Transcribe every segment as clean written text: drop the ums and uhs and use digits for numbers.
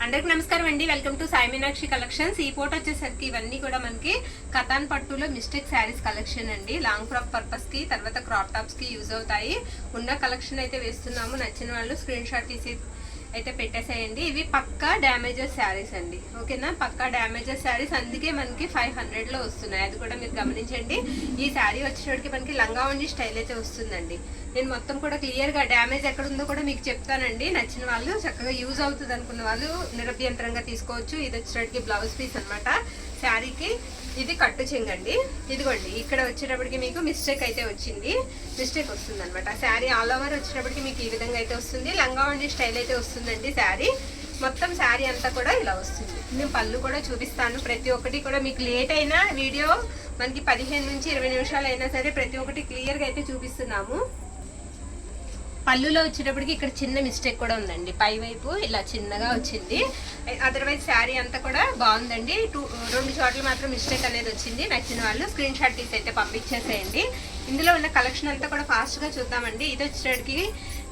అందరికి నమస్కారం అండి. Welcome to Sai Meenakshi collections. ఈ ఫోటో వచ్చేసరికి ఇవన్నీ కూడా మనకి కతాన్ పట్టులో మిస్టేక్ శారీస్ కలెక్షన్ అండి. లాంగ్ ఫ్రాక్ పర్పస్ కి తర్వాత క్రాప్ టాప్స్ కి యూజ్ అవుతాయి. ఉన్న కలెక్షన్ అయితే వేస్తున్నాము. నచ్చిన వాళ్ళు స్క్రీన్ షాట్ తీసి అయితే పెట్టేసేయండి. ఇవి పక్కా డ్యామేజెస్ శారీస్ అండి, ఓకేనా? పక్కా డ్యామేజెస్ శారీస్, అందుకే మనకి 500లో వస్తున్నాయి. అది కూడా మీరు గమనించండి. ఈ శారీ వచ్చేటికి మనకి లంగావణి స్టైల్ అయితే వస్తుందండి. నేను మొత్తం కూడా క్లియర్గా డ్యామేజ్ ఎక్కడ ఉందో కూడా మీకు చెప్తానండి. నచ్చిన వాళ్ళు చక్కగా యూజ్ అవుతుంది అనుకున్న వాళ్ళు నిరభ్యంతరంగా తీసుకోవచ్చు. ఇది వచ్చేటికి బ్లౌజ్ పీస్ అనమాట శారీకి. ఇది కట్టు చెంగండి. ఇదిగోండి ఇక్కడ వచ్చేటప్పటికి మీకు మిస్టేక్ అయితే వచ్చింది, మిస్టేక్ వస్తుంది అనమాట. శారీ ఆల్ ఓవర్ వచ్చేటప్పటికి మీకు ఈ విధంగా అయితే వస్తుంది. లంగావణి స్టైల్ అయితే వస్తుందండి శారీ. మొత్తం శారీ అంతా కూడా ఇలా వస్తుంది. నేను పళ్ళు కూడా చూపిస్తాను. ప్రతి ఒక్కటి కూడా మీకు లేట్ అయినా వీడియో మనకి 15 నుంచి 20 నిమిషాలు అయినా సరే ప్రతి ఒక్కటి క్లియర్గా అయితే చూపిస్తున్నాము. పళ్ళులో వచ్చేటప్పటికి ఇక్కడ చిన్న మిస్టేక్ కూడా ఉందండి. పై వైపు ఇలా చిన్నగా వచ్చింది. అదర్వైజ్ శారీ అంతా కూడా బాగుందండి. 2 చోట్ల మాత్రం మిస్టేక్ అనేది వచ్చింది. నచ్చిన వాళ్ళు స్క్రీన్ షాట్ తీసి అయితే పంపించేసేయండి. ఇందులో ఉన్న కలెక్షన్ అంతా కూడా ఫాస్ట్గా చూద్దామండి. ఇది వచ్చేటప్పటికి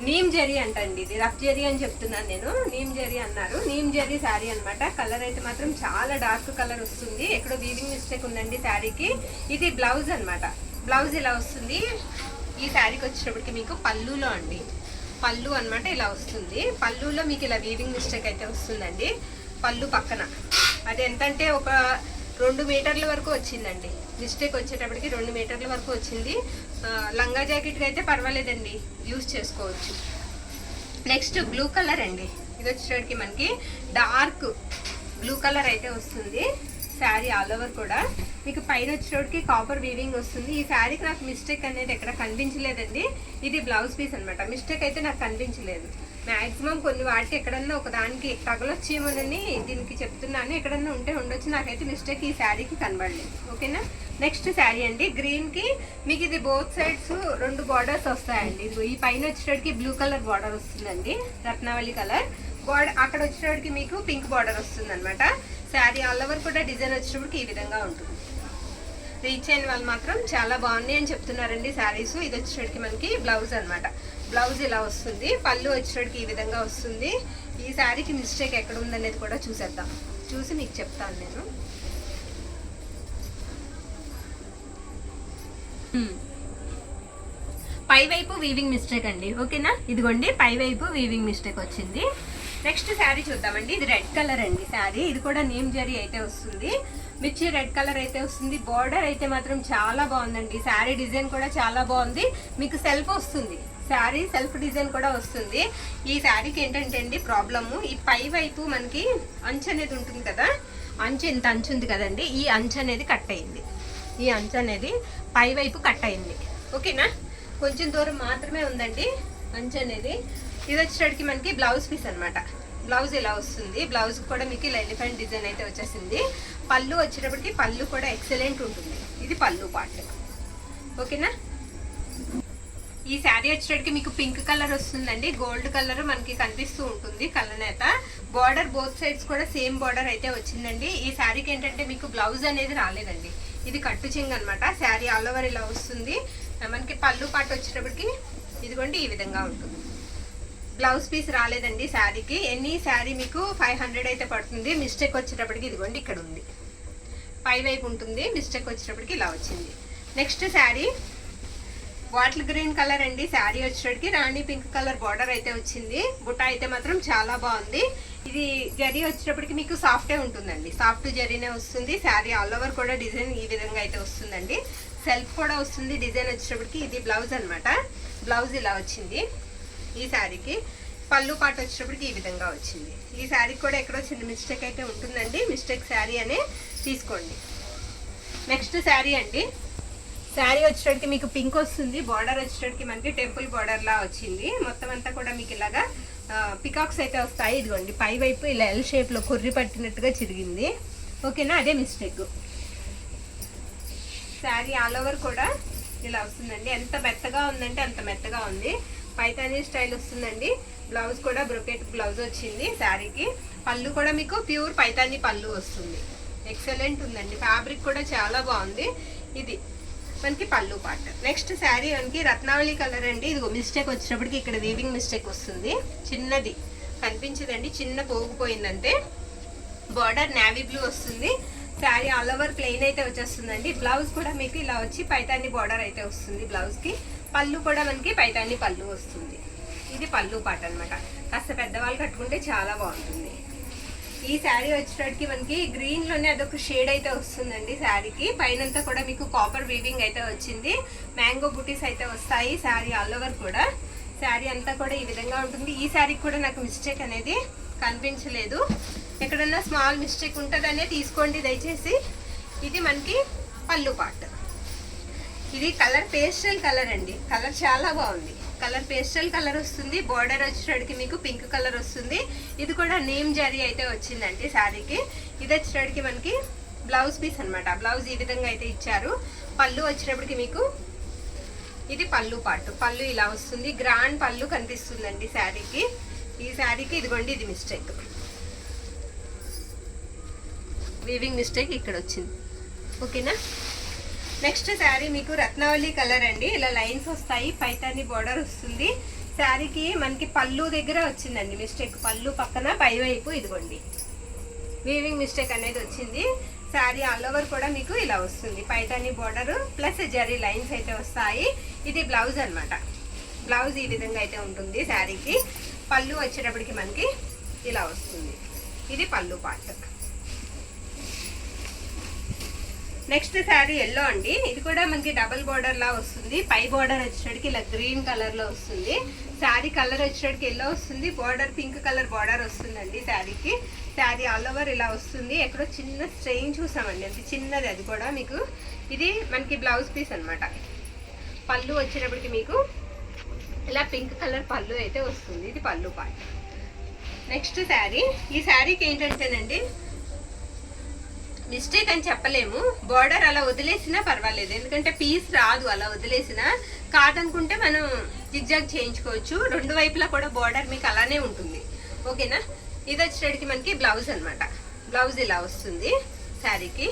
నీమ్ జరీ అంటండి. ఇది రఫ్ జరీ అని చెప్తున్నాను నేను, నీమ్ జరీ అన్నారు. నీమ్ జరీ శారీ అనమాట. కలర్ అయితే మాత్రం చాలా డార్క్ కలర్ వస్తుంది. ఎక్కడో వీవింగ్ మిస్టేక్ ఉందండి శారీకి. ఇది బ్లౌజ్ అనమాట. బ్లౌజ్ ఇలా వస్తుంది. ఈ శారీకి వచ్చేటప్పటికి మీకు పళ్ళులో అండి, పళ్ళు అనమాట ఇలా వస్తుంది. పళ్ళులో మీకు ఇలా వీవింగ్ మిస్టేక్ అయితే వస్తుందండి. పళ్ళు పక్కన అది ఎంతంటే ఒక 2 మీటర్ల వరకు వచ్చిందండి. మిస్టేక్ వచ్చేటప్పటికి 2 మీటర్ల వరకు వచ్చింది. లంగా జాకెట్కి అయితే పర్వాలేదండి, యూజ్ చేసుకోవచ్చు. నెక్స్ట్ బ్లూ కలర్ అండి. ఇది వచ్చేటప్పటికి మనకి డార్క్ బ్లూ కలర్ అయితే వస్తుంది శారీ ఆల్ ఓవర్ కూడా. మీకు పైన వచ్చేటప్పటికి కాపర్ వీవింగ్ వస్తుంది. ఈ శారీకి నాకు మిస్టేక్ అనేది ఎక్కడ కనిపించలేదండి. ఇది బ్లౌజ్ పీస్ అనమాట. మిస్టేక్ అయితే నాకు కనిపించలేదు. మ్యాక్సిమం కొన్ని వాటికి ఎక్కడన్నా ఒక దానికి తగలొచ్చేమోనని దీనికి చెప్తున్నాను. ఎక్కడన్నా ఉంటే ఉండొచ్చు. నాకైతే మిస్టేక్ ఈ శారీకి కనబడలేదు, ఓకేనా? నెక్స్ట్ శారీ అండి. గ్రీన్కి మీకు ఇది బోత్ సైడ్స్ 2 బార్డర్స్ వస్తాయండి. ఇది ఈ పైన వచ్చేటప్పటికి బ్లూ కలర్ బార్డర్ వస్తుందండి, రత్నావళి కలర్ బార్డర్. అక్కడ వచ్చేటప్పటికి మీకు పింక్ బార్డర్ వస్తుంది అనమాట. శారీ ఆల్ ఓవర్ కూడా డిజైన్ వచ్చేటప్పటికి ఈ విధంగా ఉంటుంది. రీచ్ అయిన వాళ్ళు మాత్రం చాలా బాగున్నాయి అని చెప్తున్నారండి శారీస్. ఇది వచ్చేటప్పటికి మనకి బ్లౌజ్ అనమాట. బ్లౌజ్ ఇలా వస్తుంది. పళ్ళు వచ్చేటప్పటికి ఈ విధంగా వస్తుంది. ఈ శారీకి మిస్టేక్ ఎక్కడ ఉందనేది కూడా చూసేద్దాం, చూసి మీకు చెప్తాను నేను. పై వైపు వీవింగ్ మిస్టేక్ అండి, ఓకేనా? ఇదిగోండి పై వైపు వీవింగ్ మిస్టేక్ వచ్చింది. నెక్స్ట్ శారీ చూద్దామండి. ఇది రెడ్ కలర్ అండి శారీ. ఇది కూడా నేమ్ జరీ అయితే వస్తుంది. మిర్చి రెడ్ కలర్ అయితే వస్తుంది. బార్డర్ అయితే మాత్రం చాలా బాగుందండి. శారీ డిజైన్ కూడా చాలా బాగుంది. మీకు సెల్ఫ్ వస్తుంది, శారీ సెల్ఫ్ డిజైన్ కూడా వస్తుంది. ఈ శారీకి ఏంటంటే అండి ప్రాబ్లము, ఈ పై వైపు మనకి అంచు అనేది ఉంటుంది కదా, అంచు ఇంత అంచు ఉంది కదండి, ఈ అంచు అనేది కట్ అయింది. ఈ అంచు అనేది పై వైపు కట్ అయింది, ఓకేనా? కొంచెం దూరం మాత్రమే ఉందండి అంచు అనేది. ఇది వచ్చేటికి మనకి బ్లౌజ్ పీస్ అనమాట. బ్లౌజ్ ఇలా వస్తుంది. బ్లౌజ్ కూడా మీకు ఇలా ఎలిఫెంట్ డిజైన్ అయితే వచ్చేసింది. పళ్ళు వచ్చేటప్పటికి పళ్ళు కూడా ఎక్సలెంట్ ఉంటుంది. ఇది పళ్ళు పార్ట్, ఓకేనా? ఈ శారీ వచ్చేటప్పటికి మీకు పింక్ కలర్ వస్తుందండి. గోల్డ్ కలర్ మనకి కనిపిస్తూ ఉంటుంది కలనేత. బార్డర్ బోత్ సైడ్స్ కూడా సేమ్ బార్డర్ అయితే వచ్చిందండి. ఈ శారీకి ఏంటంటే మీకు బ్లౌజ్ అనేది రాలేదండి. ఇది కట్టు చెంగు అనమాట. శారీ ఆల్ ఓవర్ ఇలా వస్తుంది. మనకి పళ్ళు పార్ట్ వచ్చేటప్పటికి ఇదిగోండి ఈ విధంగా ఉంటుంది. బ్లౌజ్ పీస్ రాలేదండి శారీకి. ఎనీ శారీ మీకు 500 అయితే పడుతుంది. మిస్టేక్ వచ్చేటప్పటికి ఇదిగోండి ఇక్కడ ఉంది, పై వైపు ఉంటుంది. మిస్టేక్ వచ్చేటప్పటికి ఇలా వచ్చింది. Next sari bottle green colour అండి. శారీ వచ్చేటప్పటికి రాణి పింక్ కలర్ బార్డర్ అయితే వచ్చింది. బుట్ట అయితే మాత్రం చాలా బాగుంది. ఇది జరీ వచ్చేటప్పటికి మీకు సాఫ్టే ఉంటుందండి, సాఫ్ట్ జరీనే వస్తుంది. శారీ ఆల్ ఓవర్ కూడా డిజైన్ ఈ విధంగా అయితే వస్తుందండి. సెల్ఫ్ కూడా వస్తుంది డిజైన్ వచ్చేటప్పటికి. ఇది బ్లౌజ్ అనమాట. బ్లౌజ్ ఇలా వచ్చింది. ఈ శారీకి పళ్ళు పాట వచ్చేటప్పటికి ఈ విధంగా వచ్చింది. ఈ శారీకి కూడా ఎక్కడో చిన్న మిస్టేక్ అయితే ఉంటుందండి. మిస్టేక్ శారీ అనే తీసుకోండి. నెక్స్ట్ శారీ అండి. శారీ వచ్చేటప్పటికి మీకు పింక్ వస్తుంది. బార్డర్ వచ్చేటప్పటికి మనకి టెంపుల్ బార్డర్ లా వచ్చింది. మొత్తం అంతా కూడా మీకు ఇలాగా పికాక్స్ అయితే వస్తాయి. ఇదిగోండి పై వైపు ఇలా ఎల్ షేప్లో కొర్రి పట్టినట్టుగా చిరిగింది, ఓకేనా? అదే మిస్టేక్. శారీ ఆల్ ఓవర్ కూడా ఇలా వస్తుందండి. ఎంత మెత్తగా ఉందంటే అంత మెత్తగా ఉంది. పైతానీ స్టైల్ వస్తుందండి. బ్లౌజ్ కూడా బ్రొకెట్ బ్లౌజ్ వచ్చింది శారీకి. పళ్ళు కూడా మీకు ప్యూర్ పైతానీ పళ్ళు వస్తుంది. ఎక్సలెంట్ ఉందండి. ఫ్యాబ్రిక్ కూడా చాలా బాగుంది. ఇది మనకి పళ్ళు పార్ట్. నెక్స్ట్ శారీ మనకి రత్నావళి కలర్ అండి. ఇది మిస్టేక్ వచ్చినప్పటికి ఇక్కడ వీవింగ్ మిస్టేక్ వస్తుంది చిన్నది. కనిపించదండి, చిన్న పోగిపోయిందంటే. బార్డర్ నేవీ బ్లూ వస్తుంది. శారీ ఆల్ ఓవర్ ప్లెయిన్ అయితే వచ్చేస్తుందండి. బ్లౌజ్ కూడా మీకు ఇలా వచ్చి పైతాని బార్డర్ అయితే వస్తుంది బ్లౌజ్కి. పళ్ళు కూడా మనకి పైతాని పళ్ళు వస్తుంది. ఇది పళ్ళు పాట అనమాట. కాస్త పెద్దవాళ్ళు కట్టుకుంటే చాలా బాగుంటుంది. ఈ శారీ వచ్చేటప్పటికి మనకి గ్రీన్లోనే అదొక షేడ్ అయితే వస్తుందండి శారీకి. పైనంతా కూడా మీకు కాపర్ వీవింగ్ అయితే వచ్చింది. మ్యాంగో బుటీస్ అయితే వస్తాయి శారీ ఆల్ ఓవర్ కూడా. శారీ అంతా కూడా ఈ విధంగా ఉంటుంది. ఈ శారీకి కూడా నాకు మిస్టేక్ అనేది కనిపించలేదు. ఎక్కడన్నా స్మాల్ మిస్టేక్ ఉంటుందనే తీసుకోండి దయచేసి. ఇది మనకి పళ్ళు పార్ట్. ఇది కలర్ పేస్టల్ కలర్ అండి. కలర్ చాలా బాగుంది. కలర్ పేస్టల్ కలర్ వస్తుంది. బార్డర్ వచ్చేటడికి మీకు పింక్ కలర్ వస్తుంది. ఇది కూడా నేమ్ జరీ అయితే వచ్చిందండి శారీకి. ఇది వచ్చేటడికి మనకి బ్లౌజ్ పీస్ అనమాట. బ్లౌజ్ ఈ విధంగా అయితే ఇచ్చారు. పళ్ళు వచ్చేటప్పటికి మీకు ఇది పళ్ళు పార్ట్. పళ్ళు ఇలా వస్తుంది. గ్రాండ్ పళ్ళు కనిపిస్తుందండి శారీకి. ఈ శారీకి ఇదిగోండి ఇది మిస్టేక్, వీవింగ్ మిస్టేక్ ఇక్కడ వచ్చింది. ఓకేనా. నెక్స్ట్ శారీ మీకు రత్నావళి కలర్ అండి. ఇలా లైన్స్ వస్తాయి, పైతాని బార్డర్ వస్తుంది. శారీకి మనకి పళ్ళు దగ్గర వచ్చిందండి మిస్టేక్. పళ్ళు పక్కన పైవైపు ఇదిగోండి వీవింగ్ మిస్టేక్ అనేది వచ్చింది. శారీ ఆల్ ఓవర్ కూడా మీకు ఇలా వస్తుంది. Paithani border plus zari lines అయితే వస్తాయి. ఇది బ్లౌజ్ అనమాట. బ్లౌజ్ ఈ విధంగా అయితే ఉంటుంది శారీకి. పళ్ళు వచ్చేటప్పటికి మనకి ఇలా వస్తుంది. ఇది పళ్ళు పార్ట్. నెక్స్ట్ శారీ ఎల్లో అండి. ఇది కూడా మనకి డబుల్ బార్డర్ లా వస్తుంది. పై బార్డర్ వచ్చేటప్పటికి ఇలా గ్రీన్ కలర్ లో వస్తుంది. శారీ కలర్ వచ్చేటప్పటికి ఎల్లో వస్తుంది. బార్డర్ పింక్ కలర్ బార్డర్ వస్తుందండి శారీకి. శారీ ఆల్ ఓవర్ ఇలా వస్తుంది. ఎక్కడో చిన్న స్ట్రెయిన్ చూసామండి, అంత చిన్నది అది కూడా మీకు. ఇది మనకి బ్లౌజ్ పీస్ అనమాట. పళ్ళు వచ్చేటప్పటికి మీకు ఇలా పింక్ కలర్ పళ్ళు అయితే వస్తుంది. ఇది పళ్ళు పార్ట్. నెక్స్ట్ శారీ. ఈ శారీకి ఏంటంటేనండి మిస్టేక్ అని చెప్పలేము. బార్డర్ అలా వదిలేసినా పర్వాలేదు, ఎందుకంటే పీస్ రాదు అలా వదిలేసినా. కాదనుకుంటే మనం జిగ్జాగ్ చేయించుకోవచ్చు. రెండు వైపులా కూడా బార్డర్ మీకు అలానే ఉంటుంది. ఓకేనా. ఇది వచ్చేటప్పటికి మనకి బ్లౌజ్ అనమాట. బ్లౌజ్ ఇలా వస్తుంది శారీకి.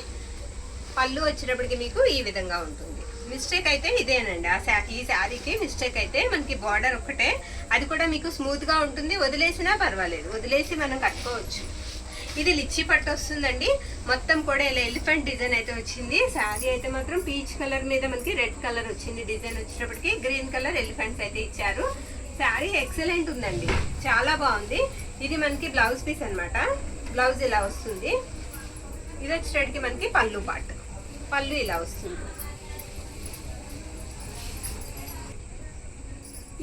పళ్ళు వచ్చేటప్పటికి మీకు ఈ విధంగా ఉంటుంది. మిస్టేక్ అయితే ఇదేనండి. ఈ శారీకి మిస్టేక్ అయితే మనకి బార్డర్ ఒక్కటే. అది కూడా మీకు స్మూత్గా ఉంటుంది. వదిలేసినా పర్వాలేదు, వదిలేసి మనం కట్టుకోవచ్చు. ఇది లిచ్చి పట్టు వస్తుందండి. మొత్తం కూడా ఇలా ఎలిఫెంట్ డిజైన్ అయితే వచ్చింది. శారీ అయితే మాత్రం పీచ్ కలర్ మీద మనకి రెడ్ కలర్ వచ్చింది. డిజైన్ వచ్చేటప్పటికి గ్రీన్ కలర్ ఎలిఫెంట్స్ అయితే ఇచ్చారు. శారీ ఎక్సలెంట్ ఉందండి, చాలా బాగుంది. ఇది మనకి బ్లౌజ్ పీస్ అనమాట. బ్లౌజ్ ఇలా వస్తుంది. ఇది వచ్చేటప్పటికి మనకి పళ్ళు పార్ట్. పళ్ళు ఇలా వస్తుంది.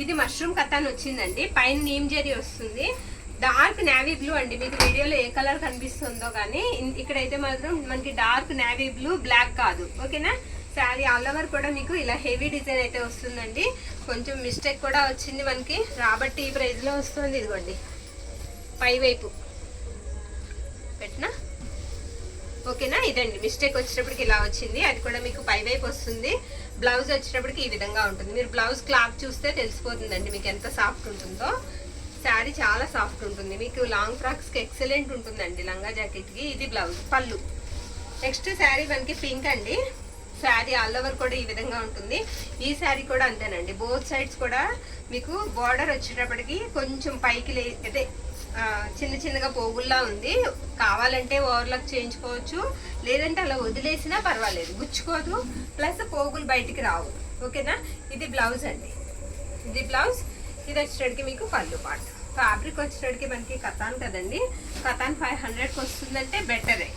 ఇది మష్రూమ్ కథాన్ వచ్చిందండి. పైన నీమ్ జరీ వస్తుంది. డార్క్ నేవీ బ్లూ అండి. మీకు వీడియోలో ఏ కలర్ కనిపిస్తుందో కానీ ఇక్కడైతే మాత్రం మనకి డార్క్ నేవీ బ్లూ, బ్లాక్ కాదు. ఓకేనా. శారీ ఆల్ ఓవర్ కూడా మీకు ఇలా హెవీ డిజైన్ అయితే వస్తుందండి. కొంచెం మిస్టేక్ కూడా వచ్చింది మనకి, రాబట్టి ఈ ప్రైస్లో వస్తుంది. ఇదిగోండి పై వైపు పెట్టినా. ఓకేనా. ఇదండి మిస్టేక్ వచ్చేటప్పటికి ఇలా వచ్చింది. అది కూడా మీకు పై వైపు వస్తుంది. బ్లౌజ్ వచ్చేటప్పటికి ఈ విధంగా ఉంటుంది. మీరు బ్లౌజ్ క్లాత్ చూస్తే తెలిసిపోతుందండి మీకు ఎంత సాఫ్ట్ ఉంటుందో. శారీ చాలా సాఫ్ట్ ఉంటుంది. మీకు లాంగ్ ఫ్రాక్స్కి ఎక్సలెంట్ ఉంటుందండి, లంగా జాకెట్కి. ఇది బ్లౌజ్. పళ్ళు. నెక్స్ట్ శారీ మనకి పింక్ అండి. శారీ ఆల్ ఓవర్ కూడా ఈ విధంగా ఉంటుంది. ఈ శారీ కూడా అంతేనండి. బోత్ సైడ్స్ కూడా మీకు బార్డర్ వచ్చేటప్పటికి కొంచెం పైకి అదే చిన్న చిన్నగా పోగుల్లా ఉంది. కావాలంటే ఓవర్లాక్ చేయించుకోవచ్చు, లేదంటే అలా వదిలేసినా పర్వాలేదు, గుచ్చుకోదు. ప్లస్ పోగులు బయటికి రావు. ఓకేనా. ఇది బ్లౌజ్ అండి. ఇది బ్లౌజ్. ఇది వచ్చేటడికి మీకు పళ్ళు పార్ట్. ఫ్యాబ్రిక్ వచ్చేటడికి మనకి కథాన్ కదండి. కథాన్ 500కి వస్తుందంటే బెటరే.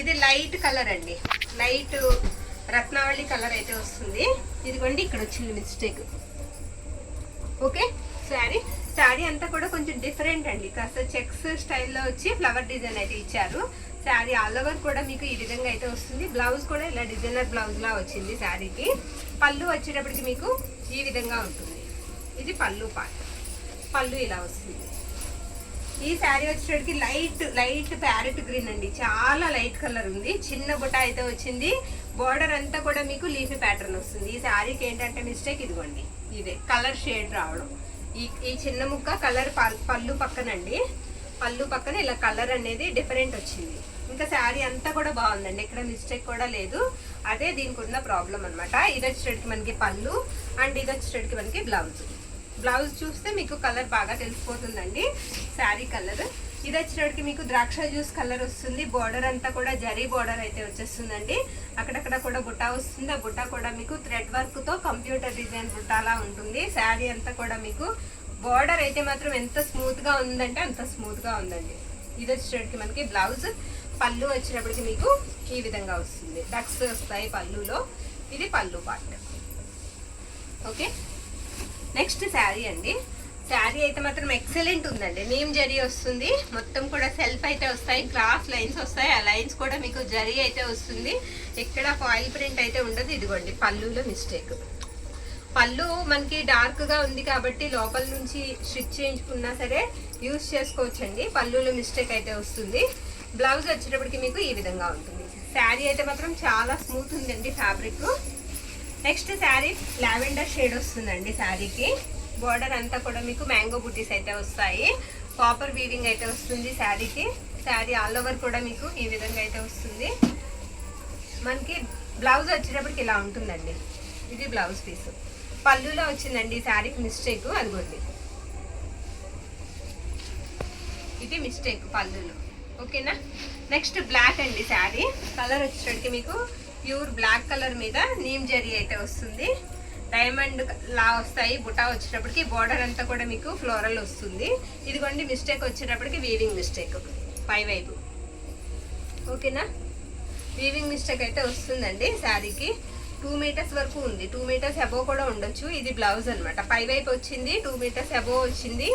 ఇది లైట్ కలర్ అండి. లైట్ రత్నావళి కలర్ అయితే వస్తుంది. ఇదిగోండి ఇక్కడ వచ్చింది మిస్టేక్. ఓకే. శారీ అంతా కూడా కొంచెం డిఫరెంట్ అండి. కాస్త చెక్స్ స్టైల్లో వచ్చి ఫ్లవర్ డిజైన్ అయితే ఇచ్చారు. శారీ ఆల్ ఓవర్ కూడా మీకు ఈ విధంగా అయితే వస్తుంది. బ్లౌజ్ కూడా ఇలా డిజైనర్ బ్లౌజ్ లా వచ్చింది శారీకి. పళ్ళు వచ్చేటప్పటికి మీకు ఈ విధంగా ఉంటుంది. ఇది పళ్ళు పార్ట్. పళ్ళు ఇలా వస్తుంది. ఈ శారీ వచ్చేటప్పటికి లైట్ ప్యారెట్ గ్రీన్ అండి. చాలా లైట్ కలర్ ఉంది. చిన్న బుట్ట అయితే వచ్చింది. బార్డర్ అంతా కూడా మీకు లీఫీ ప్యాటర్న్ వస్తుంది. ఈ శారీకి ఏంటంటే మిస్టేక్ ఇదిగోండి, ఇదే కలర్ షేడ్ రావడం. ఈ చిన్న ముక్క కలర్ పళ్ళు పక్కనండి. పళ్ళు పక్కన ఇలా కలర్ అనేది డిఫరెంట్ వచ్చింది. ఇంకా శారీ అంతా కూడా బాగుందండి, ఎక్కడ మిస్టేక్ కూడా లేదు. అదే దీనికి ఉన్న ప్రాబ్లం అనమాట. ఇది వచ్చేటప్పటికి మనకి పళ్ళు అండ్ ఇది వచ్చేటప్పటికి మనకి బ్లౌజ్. బ్లౌజ్ చూస్తే మీకు కలర్ బాగా తెలిసిపోతుందండి, శారీ కలర్. ఇది వచ్చేటప్పటికి మీకు ద్రాక్ష జ్యూస్ కలర్ వస్తుంది. బోర్డర్ అంతా కూడా జరీ బోర్డర్ అయితే వచ్చేస్తుందండి. అక్కడక్కడ కూడా బుట్ట వస్తుంది. ఆ బుట్ట కూడా మీకు థ్రెడ్ వర్క్ తో కంప్యూటర్ డిజైన్ బుట్టాలా ఉంటుంది. శారీ అంతా కూడా మీకు బోర్డర్ అయితే మాత్రం ఎంత స్మూత్ గా ఉందంటే అంత స్మూత్ గా ఉందండి. ఇది వచ్చేటప్పటికి మనకి బ్లౌజ్. పళ్ళు వచ్చినప్పటికి మీకు ఈ విధంగా వస్తుంది, డక్స్ వస్తాయి పళ్ళులో. ఇది పళ్ళు పార్ట్. ఓకే, నెక్స్ట్ శారీ అండి. శారీ అయితే మాత్రం ఎక్సలెంట్ ఉందండి. నేమ్ జరీ వస్తుంది, మొత్తం కూడా సెల్ఫ్ అయితే వస్తాయి, క్రాస్ లైన్స్ వస్తాయి. ఆ లైన్స్ కూడా మీకు జరీ అయితే వస్తుంది, ఎక్కడ ఫాయిల్ ప్రింట్ అయితే ఉండదు. ఇదిగోండి పళ్ళులో మిస్టేక్. పళ్ళు మనకి డార్క్ గా ఉంది కాబట్టి లోపల నుంచి స్టిచ్ చేయించుకున్నా సరే యూజ్ చేసుకోవచ్చండి. పళ్ళులో మిస్టేక్ అయితే వస్తుంది. బ్లౌజ్ వచ్చేటప్పటికి మీకు ఈ విధంగా ఉంటుంది. శారీ అయితే మాత్రం చాలా స్మూత్ ఉందండి fabric. Next sari lavender shade వస్తుందండి. శారీకి బోర్డర్ అంతా కూడా మీకు మ్యాంగో బుటీస్ అయితే వస్తాయి, కాపర్ వీవింగ్ అయితే వస్తుంది శారీకి. శారీ ఆల్ ఓవర్ కూడా మీకు ఈ విధంగా అయితే వస్తుంది. మనకి బ్లౌజ్ వచ్చేటప్పటికి ఇలా ఉంటుందండి. ఇది బ్లౌజ్ పీస్. పళ్ళులో వచ్చిందండి శారీకి మిస్టేక్, అదిగోండి ఇది మిస్టేక్ పళ్ళులో. ఓకేనా, నెక్స్ట్ బ్లాక్ అండి. శారీ కలర్ వచ్చేటప్పటికి మీకు ప్యూర్ బ్లాక్ కలర్ మీద నీమ్ జరీ అయితే వస్తుంది. డైమండ్ లా వస్తాయి బుటా వచ్చేటప్పటికి. బోర్డర్ అంతా కూడా మీకు ఫ్లోరల్ వస్తుంది. ఇదిగోండి మిస్టేక్ వచ్చేటప్పటికి వీవింగ్ మిస్టేక్ పై వైపు. ఓకేనా, వీవింగ్ మిస్టేక్ అయితే వస్తుందండి. శారీకి 2 మీటర్స్ వరకు ఉంది, 2 మీటర్స్ అబోవ్ కూడా ఉండొచ్చు. ఇది బ్లౌజ్ అనమాట, పై వైపు వచ్చింది, 2 మీటర్స్ అబోవ్ వచ్చింది.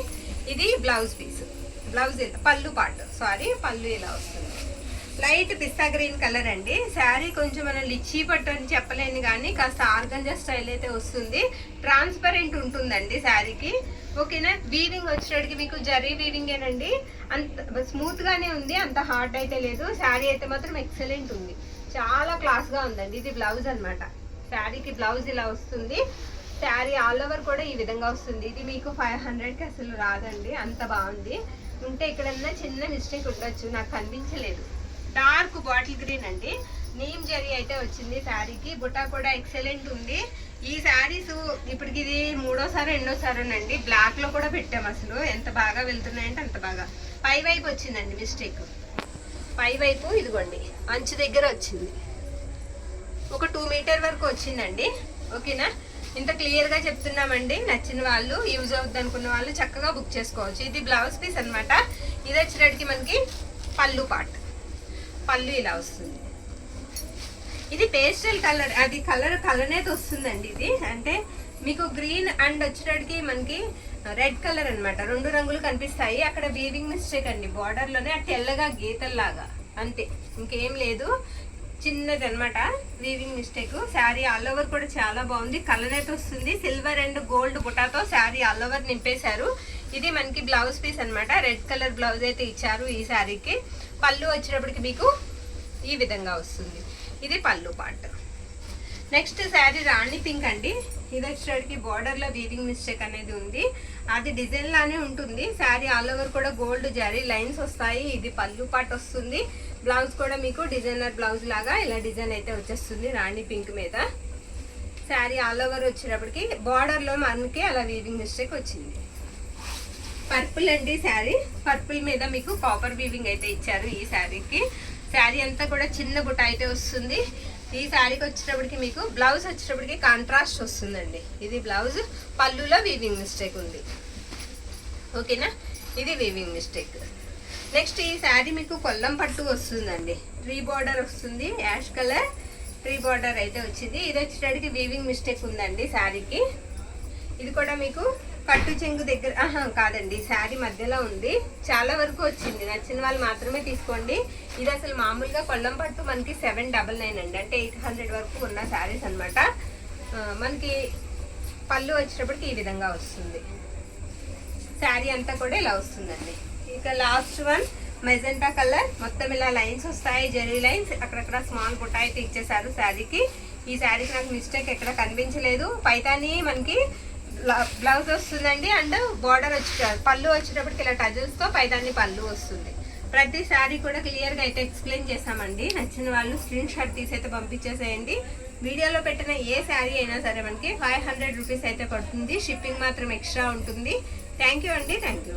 ఇది బ్లౌజ్ పీస్. బ్లౌజ్ పళ్ళు పార్ట్, సారీ పళ్ళు ఇలా వస్తుంది. లైట్ పిస్తా గ్రీన్ కలర్ అండి. శారీ కొంచెం మనం లిచ్చీ పట్టు అని చెప్పలేను కానీ కాస్త ఆర్గంజా స్టైల్ అయితే వస్తుంది. ట్రాన్స్పరెంట్ ఉంటుందండి శారీకి. ఓకేనా, వీవింగ్ వచ్చేటికి మీకు జరీ వీవింగ్ ఏనండి. అంత స్మూత్ గానే ఉంది, అంత హార్డ్ అయితే లేదు. శారీ అయితే మాత్రం ఎక్సలెంట్ ఉంది, చాలా క్లాస్ గా ఉందండి. ఇది బ్లౌజ్ అనమాట. శారీకి బ్లౌజ్ ఇలా వస్తుంది. శారీ ఆల్ ఓవర్ కూడా ఈ విధంగా వస్తుంది. ఇది మీకు 500కి అసలు రాదండి, అంత బాగుంది. ఉంటే ఎక్కడన్నా చిన్న మిస్టేక్ ఉండొచ్చు, నాకు కనిపించలేదు. డార్క్ బాటిల్ గ్రీన్ అండి. నీమ్ జరీ అయితే వచ్చింది శారీకి. బుటా కూడా ఎక్సలెంట్ ఉంది. ఈ శారీస్ ఇప్పటికి ఇది 3వ సారి 2వ సారేనండి. బ్లాక్ లో కూడా పెట్టాం, అసలు ఎంత బాగా వెళ్తున్నాయంటే అంత బాగా. పై వైపు వచ్చిందండి మిస్టేక్, పై వైపు ఇదిగోండి అంచు దగ్గర వచ్చింది. ఒక 2 మీటర్ వరకు వచ్చిందండి. ఓకేనా, ఇంత క్లియర్ గా చెప్తున్నామండి. నచ్చిన వాళ్ళు, యూజ్ అవుద్ది అనుకున్న వాళ్ళు చక్కగా బుక్ చేసుకోవచ్చు. ఇది బ్లౌజ్ పీస్ అనమాట. ఇది వచ్చేటికి మనకి పళ్ళు పార్ట్. పళ్ళు ఇలా వస్తుంది. ఇది పేస్టల్ కలర్, అది కలర్నేది వస్తుందండి. ఇది అంటే మీకు గ్రీన్ అండ్ వచ్చేటికి మనకి రెడ్ కలర్ అనమాట. 2 రంగులు కనిపిస్తాయి. అక్కడ వీవింగ్ మిస్టేక్ అండి, బార్డర్ లోనే తెల్లగా గీతల్లాగా, అంతే, ఇంకేం లేదు. చిన్నది అనమాట weaving mistake. Sari all over కూడా చాలా బాగుంది. కలర్ అయితే వస్తుంది. సిల్వర్ అండ్ గోల్డ్ బుటాతో శారీ ఆల్ ఓవర్ నింపేశారు. ఇది మనకి బ్లౌజ్ పీస్ అనమాట. రెడ్ కలర్ బ్లౌజ్ అయితే ఇచ్చారు ఈ శారీకి. పళ్ళు వచ్చేటప్పటికి మీకు ఈ విధంగా వస్తుంది. ఇది పళ్ళు పార్ట్. నెక్స్ట్ శారీ రాణి పింక్ అండి. ఇది వచ్చేటికి బార్డర్ లో వీవింగ్ మిస్టేక్ అనేది ఉంది, అది డిజైన్ లానే ఉంటుంది. శారీ ఆల్ ఓవర్ కూడా గోల్డ్ జరీ లైన్స్ వస్తాయి. ఇది పళ్ళు పార్ట్ వస్తుంది. బ్లౌజ్ కూడా మీకు డిజైనర్ బ్లౌజ్ లాగా ఇలా డిజైన్ అయితే వచ్చేస్తుంది రాణి పింక్ మీద. శారీ ఆల్ ఓవర్ వచ్చేటప్పటికి బార్డర్ లో మనకి అలా వీవింగ్ మిస్టేక్ వచ్చింది. పర్పుల్ అండి శారీ. పర్పుల్ మీద మీకు కాపర్ వీవింగ్ అయితే ఇచ్చారు ఈ శారీకి. శారీ అంతా కూడా చిన్న బుట్ట అయితే వస్తుంది. ఈ శారీకి వచ్చేటప్పటికి మీకు బ్లౌజ్ వచ్చేటప్పటికి కాంట్రాస్ట్ వస్తుందండి. ఇది బ్లౌజ్. పళ్ళులో వీవింగ్ మిస్టేక్ ఉంది. ఓకేనా, ఇది వీవింగ్ మిస్టేక్. నెక్స్ట్ ఈ శారీ మీకు కొల్లం పట్టు వస్తుందండి. ట్రీ బార్డర్ వస్తుంది, యాష్ కలర్ ట్రీ బార్డర్ అయితే వచ్చింది. ఇది వచ్చేటప్పటికి వీవింగ్ మిస్టేక్ ఉందండి శారీకి. ఇది కూడా మీకు కట్టు చెంగు దగ్గర కాదండి, శారీ మధ్యలో ఉంది. చాలా వరకు వచ్చింది, నచ్చిన వాళ్ళు మాత్రమే తీసుకోండి. ఇది అసలు మామూలుగా కొల్లం పట్టు మనకి 799 అండి, అంటే 800 వరకు ఉన్న శారీస్ అనమాట. మనకి పళ్ళు వచ్చేటప్పటికి ఈ విధంగా వస్తుంది. శారీ అంతా కూడా ఇలా వస్తుందండి. ఇక లాస్ట్ వన్ మెజెంటా కలర్. మొత్తం ఇలా లైన్స్ వస్తాయి, జెరీ లైన్స్. అక్కడక్కడ స్మాల్ బుట్ట అయితే ఇచ్చేసారు శారీకి. ఈ శారీకి నాకు మిస్టేక్ ఎక్కడ కనిపించలేదు. పైతాని మనకి బ్లౌజ్ వస్తుందండి. అండ్ బార్డర్ పళ్ళు వచ్చేటప్పటికి ఇలా టజల్స్ తో పైదాన్ని పళ్ళు వస్తుంది. ప్రతి శారీ కూడా క్లియర్ గా అయితే ఎక్స్ప్లెయిన్ చేసామండి. నచ్చిన వాళ్ళు స్క్రీన్ షాట్ తీసి అయితే పంపించేసేయండి. వీడియోలో పెట్టిన ఏ శారీ అయినా సరే మనకి 500 రూపీస్ అయితే పడుతుంది. షిప్పింగ్ మాత్రం ఎక్స్ట్రా ఉంటుంది. థ్యాంక్ యూ అండి. Thank you.